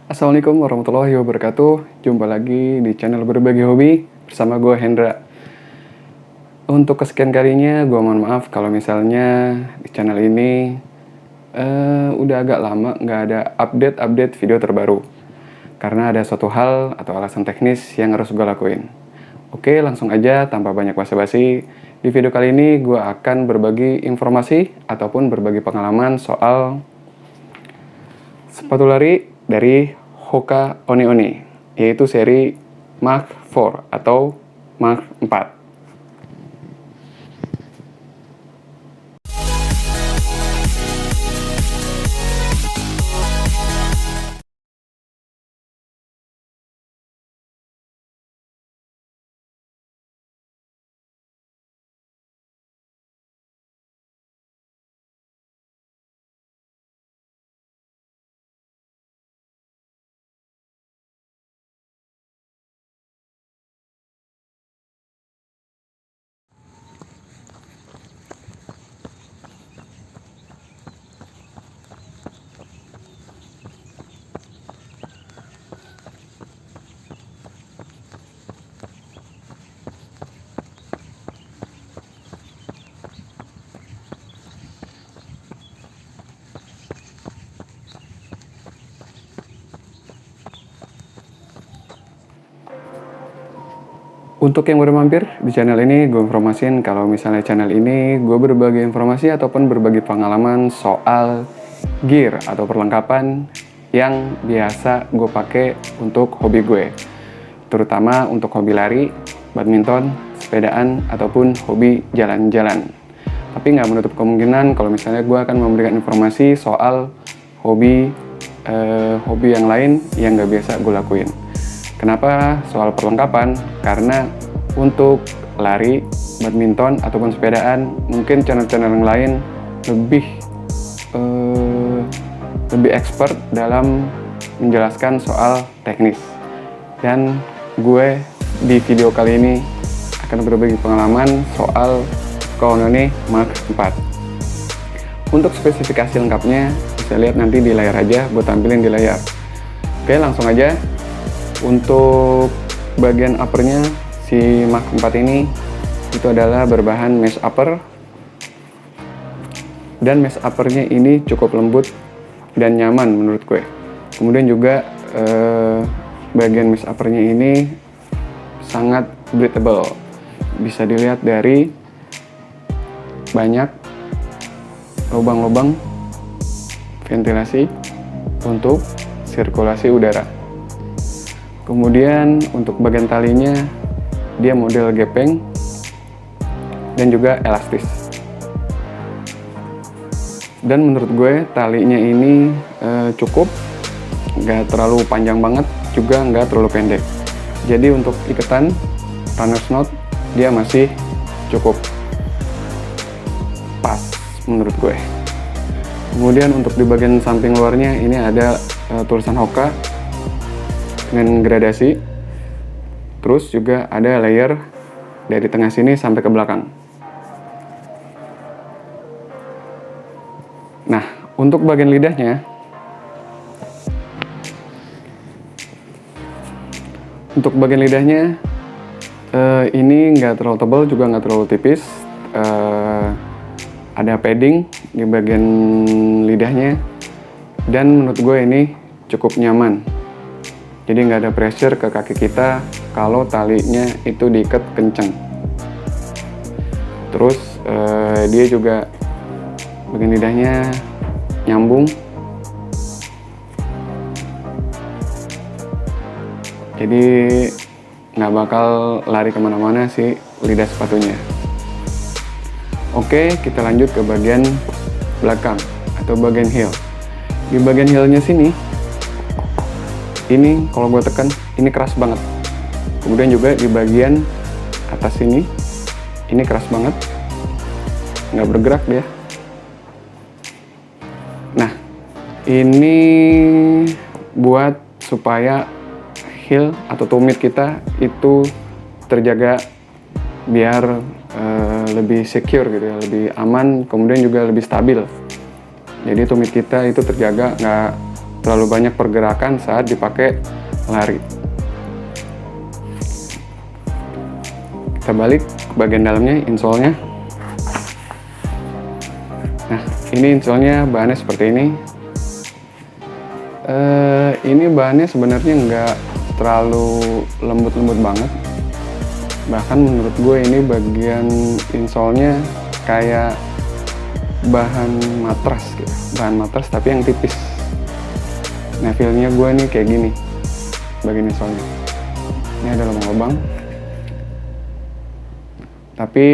Assalamualaikum warahmatullahi wabarakatuh. Jumpa lagi di channel Berbagi Hobi bersama gue Hendra. Untuk kesekian kalinya gue mohon maaf kalau misalnya di channel ini udah agak lama nggak ada update video terbaru. Karena ada suatu hal atau alasan teknis yang harus gue lakuin. Oke, langsung aja tanpa banyak basa-basi. Di video kali ini gue akan berbagi informasi ataupun berbagi pengalaman soal sepatu lari dari Hoka One One, yaitu seri Mark IV atau Mark IV. Untuk yang baru mampir di channel ini, gue informasin kalau misalnya channel ini gue berbagi informasi ataupun berbagi pengalaman soal gear atau perlengkapan yang biasa gue pakai untuk hobi gue, terutama untuk hobi lari, badminton, sepedaan, ataupun hobi jalan-jalan. Tapi nggak menutup kemungkinan kalau misalnya gue akan memberikan informasi soal hobi yang lain yang nggak biasa gue lakuin. Kenapa soal perlengkapan? Karena untuk lari, badminton, ataupun sepedaan, mungkin channel-channel yang lain lebih expert dalam menjelaskan soal teknis. Dan gue di video kali ini akan berbagi pengalaman soal Hoka One One Mark IV. Untuk spesifikasi lengkapnya bisa lihat nanti di layar aja, gue tampilin di layar. Oke, langsung aja. Untuk bagian uppernya si Mark IV ini itu adalah berbahan mesh upper, dan mesh uppernya ini cukup lembut dan nyaman menurut gue. Kemudian juga bagian mesh uppernya ini sangat breathable, bisa dilihat dari banyak lubang-lubang ventilasi untuk sirkulasi udara. Kemudian untuk bagian talinya dia model gepeng dan juga elastis. Dan menurut gue talinya ini cukup, nggak terlalu panjang banget, juga nggak terlalu pendek. Jadi untuk iketan runner's knot dia masih cukup pas menurut gue. Kemudian untuk di bagian samping luarnya ini ada tulisan Hoka dengan gradasi, terus juga ada layer dari tengah sini sampai ke belakang. Nah, untuk bagian lidahnya, ini nggak terlalu tebal juga nggak terlalu tipis. Ada padding di bagian lidahnya, dan menurut gue ini cukup nyaman. Jadi nggak ada pressure ke kaki kita kalau talinya itu diikat kenceng. Terus dia juga bagian lidahnya nyambung. Jadi nggak bakal lari kemana-mana si lidah sepatunya. Oke, kita lanjut ke bagian belakang atau bagian heel. Di bagian heelnya sini, ini kalau gue tekan ini keras banget. Kemudian juga di bagian atas ini keras banget, nggak bergerak dia. Nah, ini buat supaya heel atau tumit kita itu terjaga biar lebih secure gitu ya, lebih aman, kemudian juga lebih stabil. Jadi tumit kita itu terjaga, nggak terlalu banyak pergerakan saat dipakai lari. Kita balik ke bagian dalamnya, insole-nya. Nah, ini insole-nya bahannya seperti ini. Ini bahannya sebenarnya nggak terlalu lembut-lembut banget. Bahkan menurut gue ini bagian insole-nya kayak bahan matras gitu. Bahan matras tapi yang tipis. Nah, feel-nya gue nih kayak gini bagian insole-nya. Ini ada lubang-lubang. Tapi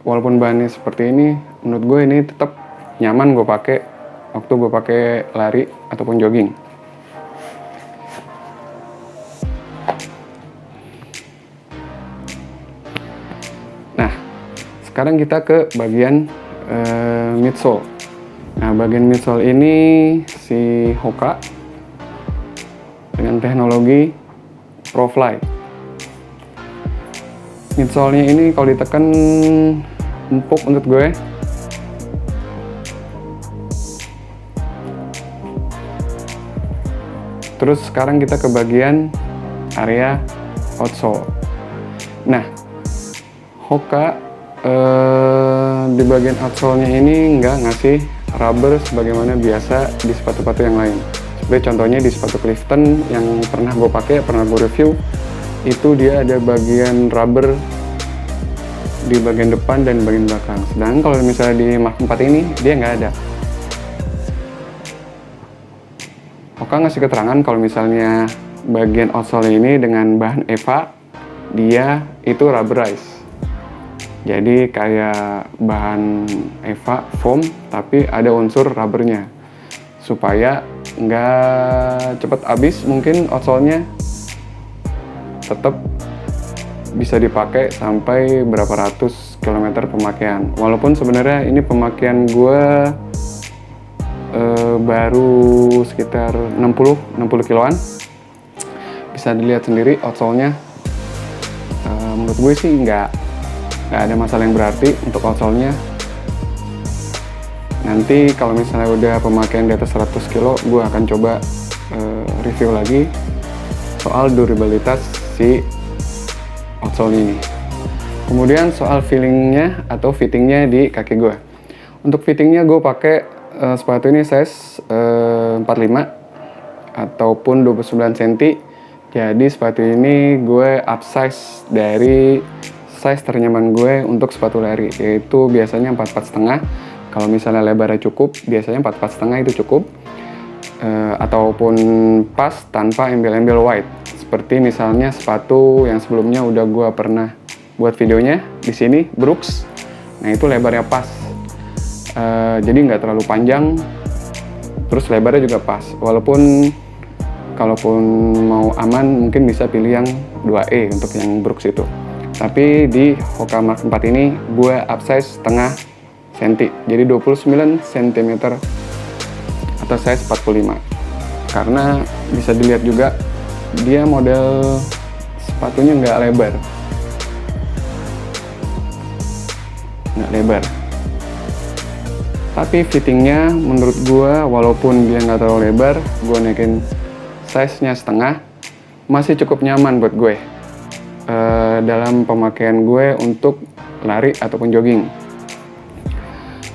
walaupun bahannya seperti ini, menurut gue ini tetap nyaman gue pakai waktu gue pakai lari ataupun jogging. Nah, sekarang kita ke bagian midsole. Nah, bagian midsole ini si Hoka dengan teknologi ProFly. Midsole-nya ini kalau ditekan empuk menurut gue. Terus sekarang kita ke bagian area outsole. Nah, Hoka di bagian outsole-nya ini nggak ngasih rubber sebagaimana biasa di sepatu-sepatu yang lain. Seperti contohnya di sepatu Clifton yang pernah gue pakai, pernah gue review, itu dia ada bagian rubber di bagian depan dan bagian belakang. Sedangkan kalau misalnya di Mark 4 ini dia nggak ada. Hoka ngasih keterangan kalau misalnya bagian outsole ini dengan bahan EVA, dia itu rubberized. Jadi kayak bahan EVA foam tapi ada unsur rubbernya supaya nggak cepet habis, mungkin outsole-nya tetap bisa dipakai sampai berapa ratus kilometer pemakaian. Walaupun sebenarnya ini pemakaian gue baru sekitar 60 kiloan. Bisa dilihat sendiri outsole-nya. Menurut gue sih nggak ada masalah yang berarti untuk outsole-nya. Nanti kalau misalnya udah pemakaian di atas 100 kilo, gue akan coba review lagi soal durabilitas si outsole ini. Kemudian soal feelingnya atau fittingnya di kaki gue. Untuk fittingnya gue pakai sepatu ini size 45 ataupun 29 cm. Jadi sepatu ini gue upsize dari size ternyaman gue untuk sepatu lari, yaitu biasanya 44,5. Kalau misalnya lebarnya cukup, biasanya 44,5 itu cukup. Ataupun pas tanpa embel-embel white. Seperti misalnya sepatu yang sebelumnya udah gue pernah buat videonya di sini, Brooks. Nah, itu lebarnya pas. Jadi nggak terlalu panjang, terus lebarnya juga pas. Walaupun kalaupun mau aman mungkin bisa pilih yang 2E untuk yang Brooks itu. Tapi di Hoka Mark 4 ini gue upsize setengah senti, jadi 29 cm atau size 45. Karena bisa dilihat juga dia model sepatunya nggak lebar. Tapi fittingnya menurut gue, walaupun dia nggak terlalu lebar, gue naikin size-nya setengah, masih cukup nyaman buat gue dalam pemakaian gue untuk lari ataupun jogging.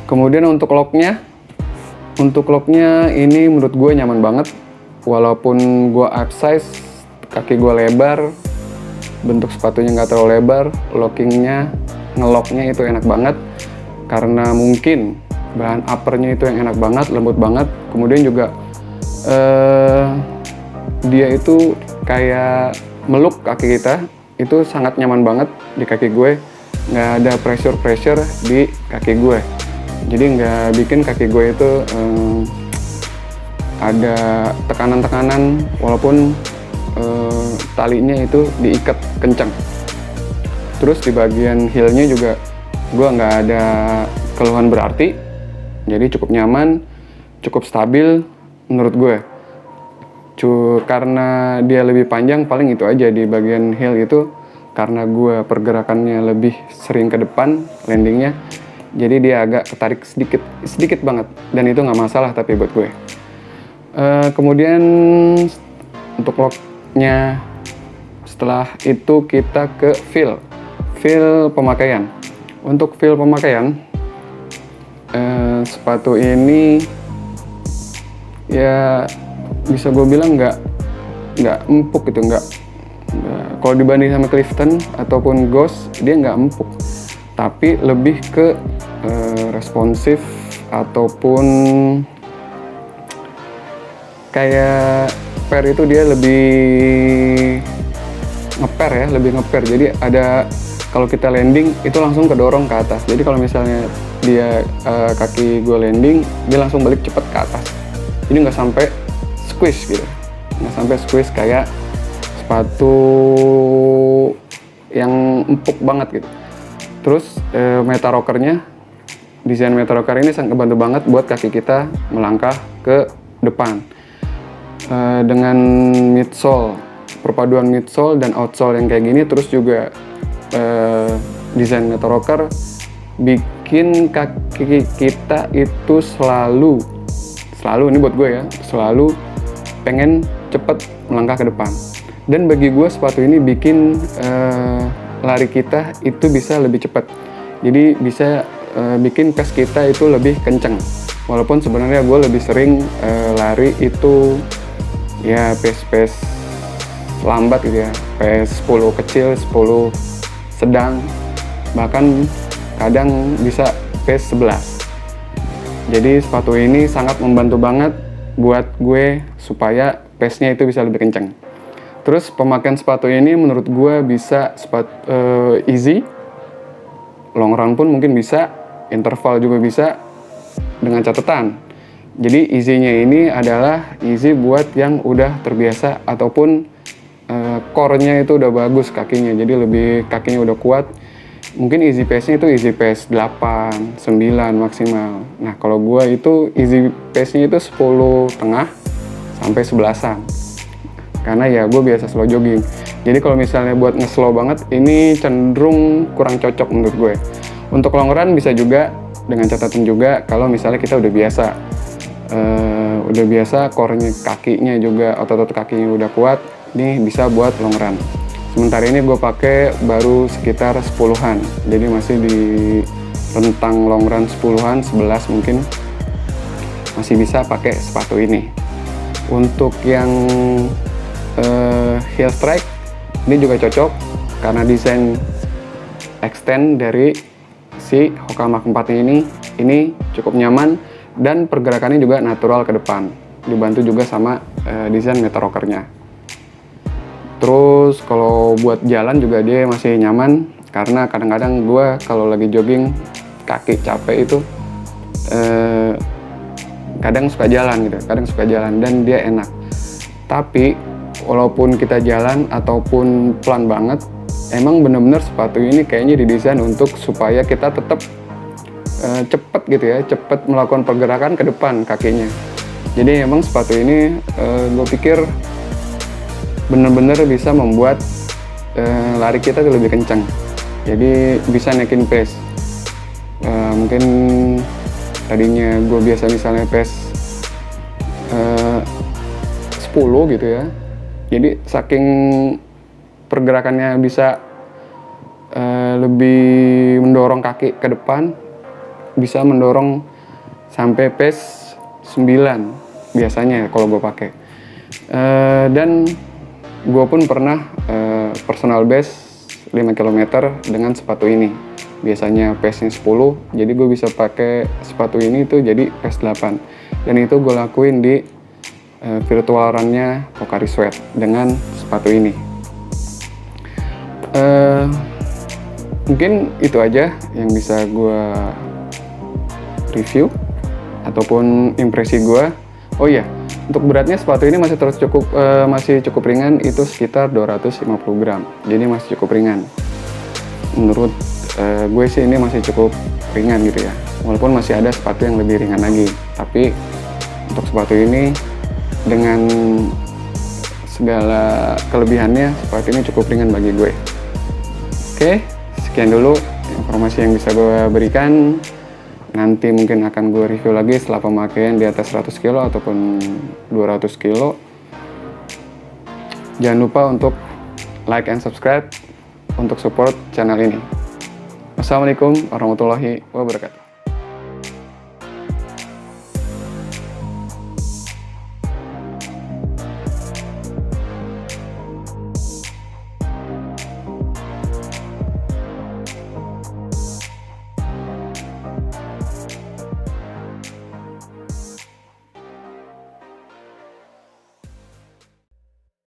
Kemudian untuk locknya ini menurut gue nyaman banget. Walaupun gue upsize, kaki gue lebar, bentuk sepatunya nggak terlalu lebar, ngelocknya itu enak banget. Karena mungkin bahan uppernya itu yang enak banget, lembut banget. Kemudian juga dia itu kayak meluk kaki kita, itu sangat nyaman banget di kaki gue. Nggak ada pressure di kaki gue, jadi nggak bikin kaki gue itu ada tekanan-tekanan, walaupun talinya itu diikat kencang. Terus di bagian heelnya juga gue nggak ada keluhan berarti, jadi cukup nyaman, cukup stabil menurut gue. Karena dia lebih panjang, paling itu aja di bagian heel itu, karena gue pergerakannya lebih sering ke depan landingnya, jadi dia agak ketarik sedikit banget, dan itu nggak masalah tapi buat gue. Kemudian untuk locknya, setelah itu kita ke feel pemakaian. Untuk feel pemakaian, sepatu ini ya bisa gue bilang nggak empuk gitu, nggak kalau dibanding sama Clifton ataupun Ghost, dia nggak empuk, tapi lebih ke responsif ataupun kayak per itu dia lebih ngeper. Jadi ada, kalau kita landing itu langsung kedorong ke atas. Jadi kalau misalnya dia kaki gue landing, dia langsung balik cepet ke atas. Jadi nggak sampai squish gitu, nggak sampai squish kayak sepatu yang empuk banget gitu. Terus meta rockernya, desain meta rocker ini sangat ngebantu banget buat kaki kita melangkah ke depan. Dengan midsole, perpaduan midsole dan outsole yang kayak gini, terus juga desain meta rocker bikin kaki kita itu selalu ini buat gue ya, selalu pengen cepet melangkah ke depan. Dan bagi gue sepatu ini bikin lari kita itu bisa lebih cepat. Jadi bisa bikin pace kita itu lebih kenceng. Walaupun sebenarnya gue lebih sering lari itu ya pace lambat gitu ya, pace 10 kecil, 10 sedang, bahkan kadang bisa pace 11. Jadi sepatu ini sangat membantu banget buat gue supaya pace-nya itu bisa lebih kenceng. Terus pemakaian sepatu ini menurut gue bisa easy, long run pun mungkin bisa, interval juga bisa, dengan catatan. Jadi easy-nya ini adalah easy buat yang udah terbiasa ataupun core-nya itu udah bagus kakinya, jadi lebih kakinya udah kuat. Mungkin easy pace-nya itu easy pace 8, 9 maksimal. Nah kalau gue itu easy pace-nya itu 10 tengah sampai 11-an. Karena ya gue biasa slow jogging. Jadi kalau misalnya buat nge-slow banget, ini cenderung kurang cocok menurut gue. Untuk long run bisa juga, dengan catatan juga kalau misalnya kita udah biasa core-nya kakinya juga, otot-otot kakinya udah kuat, ini bisa buat long run. Sementara ini gue pakai baru sekitar 10-an, jadi masih di rentang long run 10-an, 11 mungkin masih bisa pakai sepatu ini. Untuk yang heel strike ini juga cocok karena desain extend dari si Hoka Mach 4 ini cukup nyaman dan pergerakannya juga natural ke depan, dibantu juga sama desain meta rockernya. Terus kalau buat jalan juga dia masih nyaman, karena kadang-kadang gue kalau lagi jogging kaki capek itu kadang suka jalan dan dia enak. Tapi walaupun kita jalan ataupun pelan banget, emang bener-bener sepatu ini kayaknya didesain untuk supaya kita tetap cepet gitu ya, cepet melakukan pergerakan ke depan kakinya. Jadi emang sepatu ini gue pikir bener-bener bisa membuat lari kita lebih kencang. Jadi bisa naikin pace. Mungkin tadinya gue biasa misalnya pace 10 gitu ya. Jadi saking pergerakannya bisa lebih mendorong kaki ke depan, bisa mendorong sampai pace 9 biasanya kalau gue pakai. Dan gue pun pernah personal best 5 km dengan sepatu ini. Biasanya pace-nya 10, jadi gue bisa pakai sepatu ini tuh jadi pace 8. Dan itu gue lakuin di virtual run-nya Pocari Sweat dengan sepatu ini. Mungkin itu aja yang bisa gue review ataupun impresi gue. Oh iya, untuk beratnya sepatu ini masih cukup ringan, itu sekitar 250 gram. Jadi masih cukup ringan. Menurut gue sih ini masih cukup ringan gitu ya. Walaupun masih ada sepatu yang lebih ringan lagi. Tapi untuk sepatu ini dengan segala kelebihannya, sepatu ini cukup ringan bagi gue. Oke, sekian dulu informasi yang bisa gue berikan. nanti mungkin akan gue review lagi setelah pemakaian di atas 100 kilo ataupun 200 kilo. Jangan lupa untuk like and subscribe untuk support channel ini. Wassalamualaikum warahmatullahi wabarakatuh.